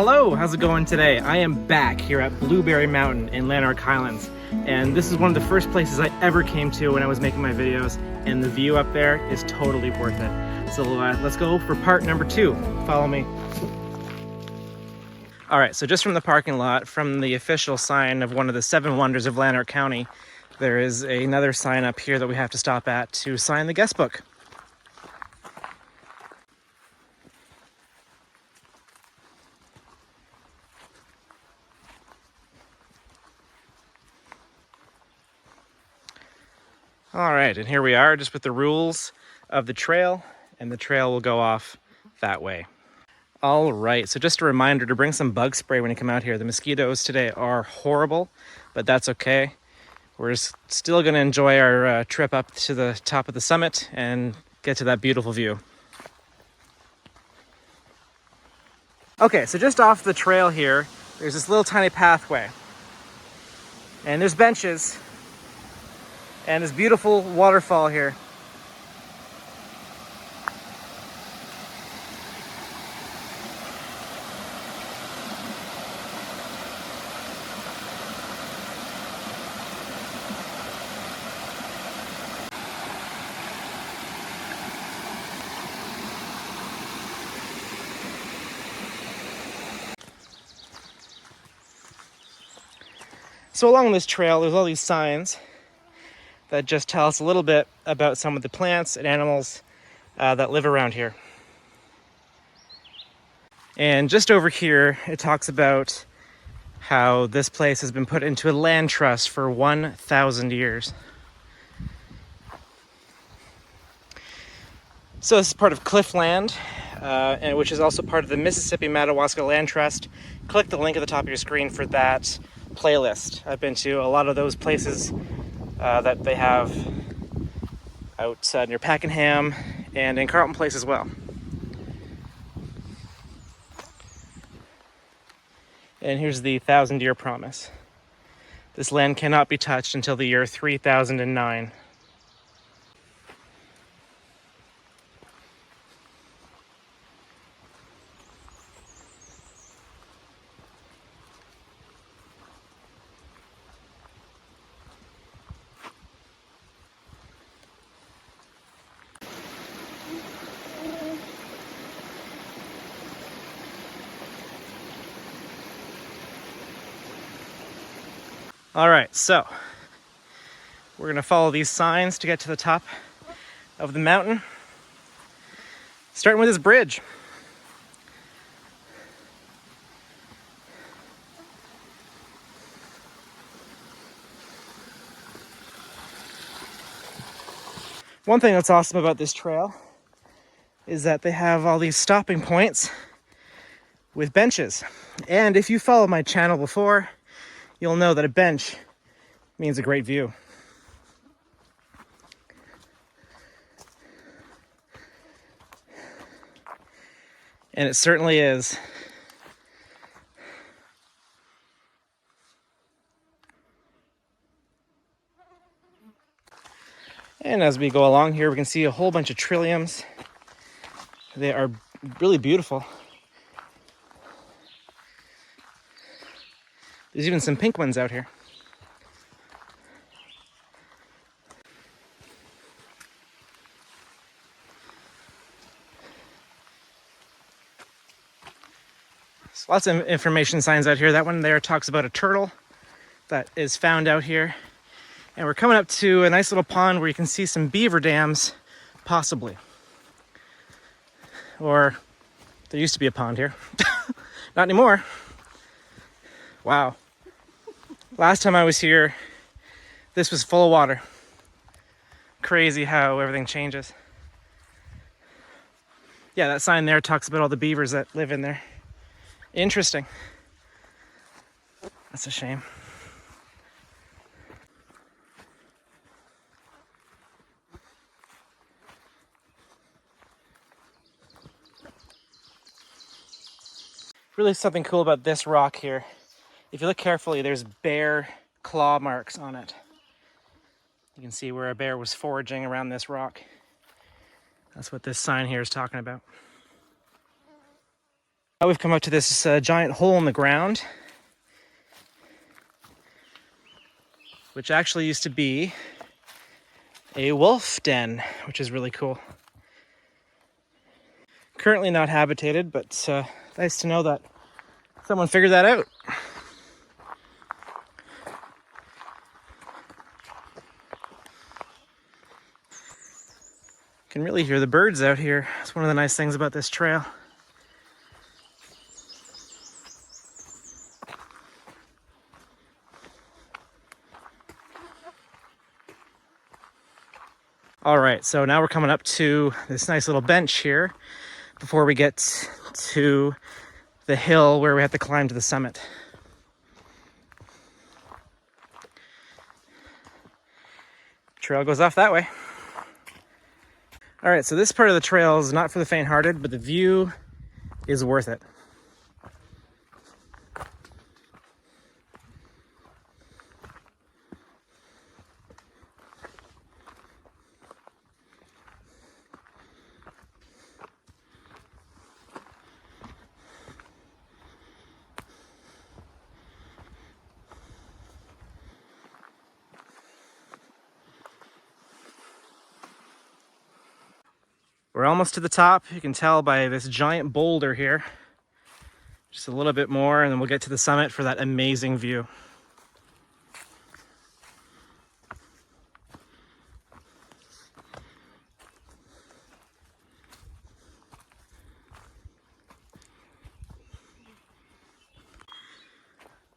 Hello, how's it going today? I am back here at Blueberry Mountain in Lanark Highlands, and this is one of the first places I ever came to when I was making my videos, and the view up there is totally worth it. So let's go for part number 2. Follow me. All right, so just from the parking lot, from the official sign of one of the 7 wonders of Lanark County, there is another sign up here that we have to stop at to sign the guest book. All right, and here we are just with the rules of the trail, and the trail will go off that way. All right, so just a reminder to bring some bug spray when you come out here. The mosquitoes today are horrible, but that's okay. We're still gonna enjoy our trip up to the top of the summit and get to that beautiful view. Okay, so just off the trail here, there's this little tiny pathway, and there's benches, and this beautiful waterfall here. So along this trail, there's all these signs that just tell us a little bit about some of the plants and animals that live around here. And just over here, it talks about how this place has been put into a land trust for 1,000 years. So this is part of Cliff Land, and which is also part of the Mississippi Madawaska Land Trust. Click the link at the top of your screen for that playlist. I've been to a lot of those places that they have out near Pakenham and in Carlton Place as well. And here's the 1,000-year promise. This land cannot be touched until the year 3009. All right, so we're gonna follow these signs to get to the top of the mountain, starting with this bridge. One thing that's awesome about this trail is that they have all these stopping points with benches. And if you follow my channel before, you'll know that a bench means a great view. And it certainly is. And as we go along here, we can see a whole bunch of trilliums. They are really beautiful. There's even some pink ones out here. So lots of information signs out here. That one there talks about a turtle that is found out here. And we're coming up to a nice little pond where you can see some beaver dams, possibly. Or there used to be a pond here. Not anymore. Wow. Last time I was here, this was full of water. Crazy how everything changes. Yeah, that sign there talks about all the beavers that live in there. Interesting. That's a shame. Really something cool about this rock here. If you look carefully, there's bear claw marks on it. You can see where a bear was foraging around this rock. That's what this sign here is talking about. Now we've come up to this giant hole in the ground, which actually used to be a wolf den, which is really cool. Currently not habitated, but nice to know that someone figured that out. Can really hear the birds out here. It's one of the nice things about this trail. All right, so now we're coming up to this nice little bench here before we get to the hill where we have to climb to the summit. Trail goes off that way. All right, so this part of the trail is not for the faint-hearted, but the view is worth it. We're almost to the top. You can tell by this giant boulder here. Just a little bit more and then we'll get to the summit for that amazing view.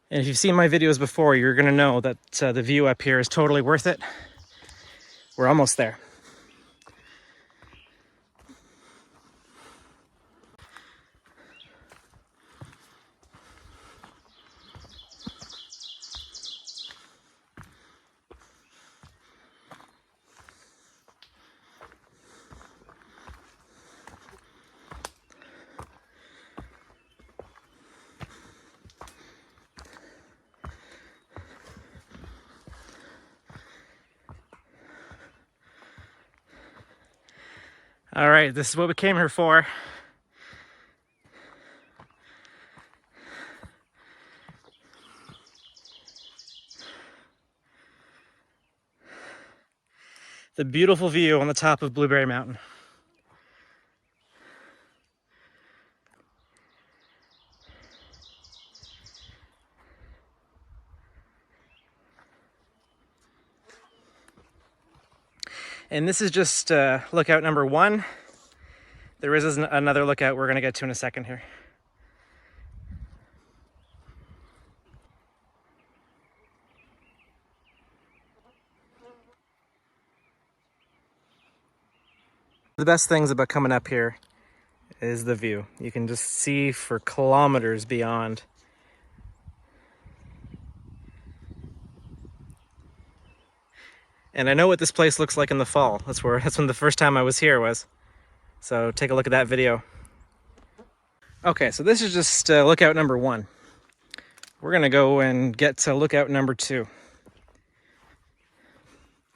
And if you've seen my videos before, you're gonna know that the view up here is totally worth it. We're almost there. All right, this is what we came here for. The beautiful view on the top of Blueberry Mountain. And this is just lookout number 1. There is another lookout we're gonna get to in a second here. The best things about coming up here is the view. You can just see for kilometers beyond. And I know what this place looks like in the fall. That's when the first time I was here was. So take a look at that video. Okay, so this is just lookout number 1. We're gonna go and get to lookout number 2,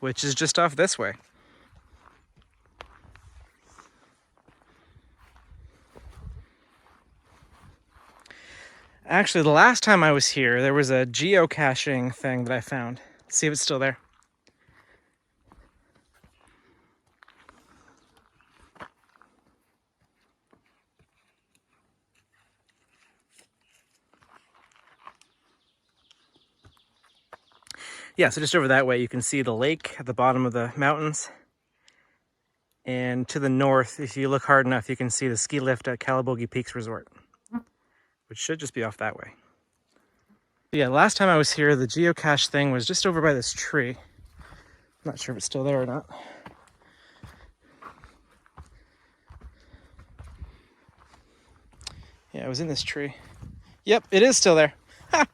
which is just off this way. Actually, the last time I was here, there was a geocaching thing that I found. Let's see if it's still there. Yeah, so just over that way, you can see the lake at the bottom of the mountains. And to the north, if you look hard enough, you can see the ski lift at Calabogie Peaks Resort, which should just be off that way. Yeah, last time I was here, the geocache thing was just over by this tree. I'm not sure if it's still there or not. Yeah, it was in this tree. Yep, it is still there. Ha!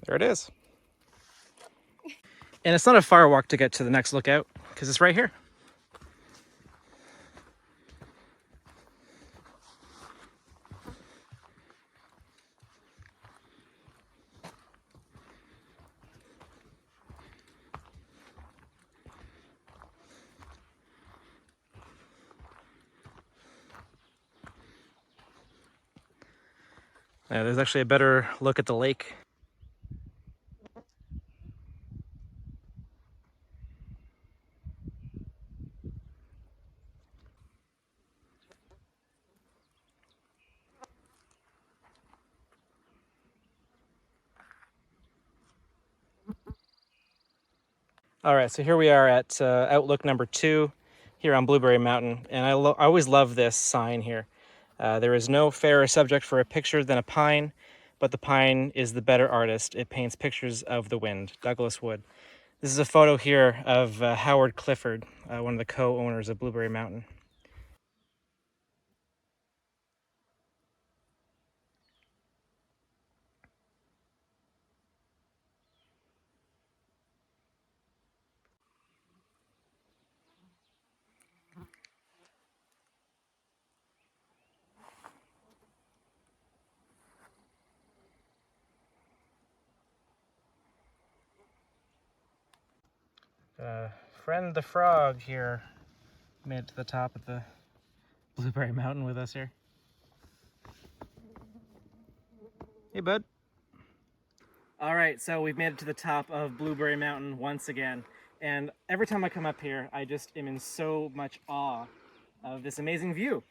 There it is. And it's not a far walk to get to the next lookout, because it's right here. There's actually a better look at the lake. All right, so here we are at outlook number 2 here on Blueberry Mountain, and I always love this sign here. There is no fairer subject for a picture than a pine, but the pine is the better artist. It paints pictures of the wind. Douglas Wood. This is a photo here of Howard Clifford, one of the co-owners of Blueberry Mountain. Friend the Frog here made it to the top of the Blueberry Mountain with us here. Hey, bud. All right, so we've made it to the top of Blueberry Mountain once again. And every time I come up here, I just am in so much awe of this amazing view.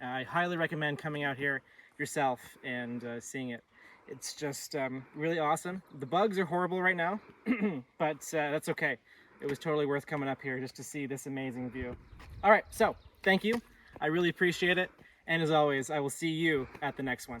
I highly recommend coming out here yourself and seeing it. It's just really awesome. The bugs are horrible right now, but that's okay. It was totally worth coming up here just to see this amazing view. All right, so thank you. I really appreciate it. And as always, I will see you at the next one.